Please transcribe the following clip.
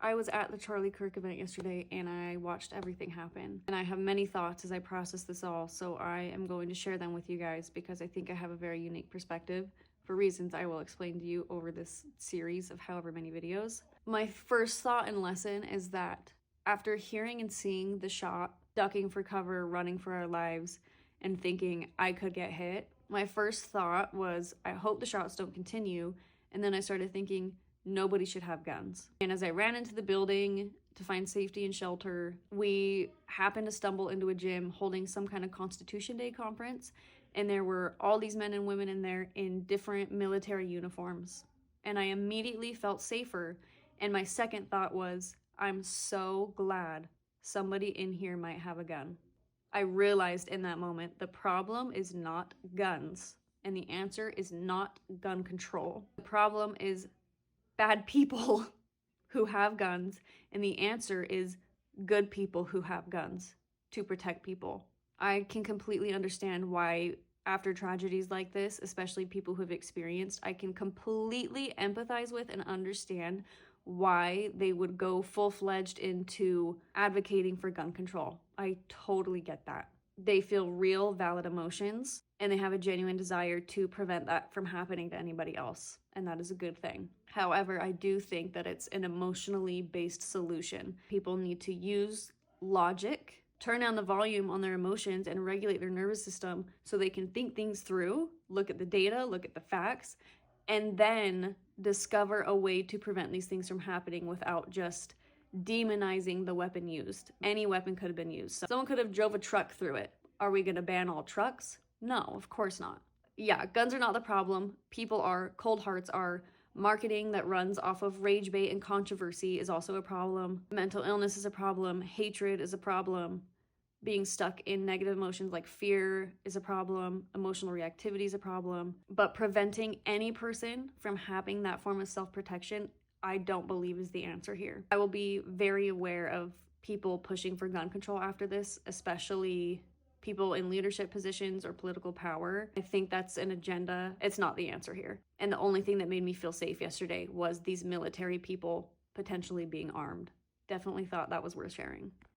I was at the Charlie Kirk event yesterday and I watched everything happen. And I have many thoughts as I process this all, so I am going to share them with you guys because I think I have a very unique perspective for reasons I will explain to you over this series of however many videos. My first thought and lesson is that after hearing and seeing the shot, ducking for cover, running for our lives, and thinking I could get hit, my first thought was, I hope the shots don't continue. And then I started thinking, nobody should have guns. And as I ran into the building to find safety and shelter, we happened to stumble into a gym holding some kind of Constitution Day conference, and there were all these men and women in there in different military uniforms. And I immediately felt safer, and my second thought was, I'm so glad somebody in here might have a gun. I realized in that moment the problem is not guns, and the answer is not gun control. The problem is bad people who have guns, and the answer is good people who have guns to protect people. I can completely understand why after tragedies like this, especially people who have experienced, I can completely empathize with and understand why they would go full-fledged into advocating for gun control. I totally get that. They feel real, valid emotions, and they have a genuine desire to prevent that from happening to anybody else, and that is a good thing. However, I do think that it's an emotionally based solution. People need to use logic, turn down the volume on their emotions, and regulate their nervous system so they can think things through, look at the data, look at the facts, and then discover a way to prevent these things from happening without just demonizing the weapon used. Any weapon could have been used. Someone could have drove a truck through it. Are we going to ban all trucks? No, of course not. Yeah, guns are not the problem. People are, cold hearts are. Marketing that runs off of rage bait and controversy is also a problem. Mental illness is a problem. Hatred is a problem. Being stuck in negative emotions like fear is a problem. Emotional reactivity is a problem. But preventing any person from having that form of self-protection, I don't believe is the answer here. I will be very aware of people pushing for gun control after this, especially people in leadership positions or political power. I think that's an agenda. It's not the answer here. And the only thing that made me feel safe yesterday was these military people potentially being armed. Definitely thought that was worth sharing.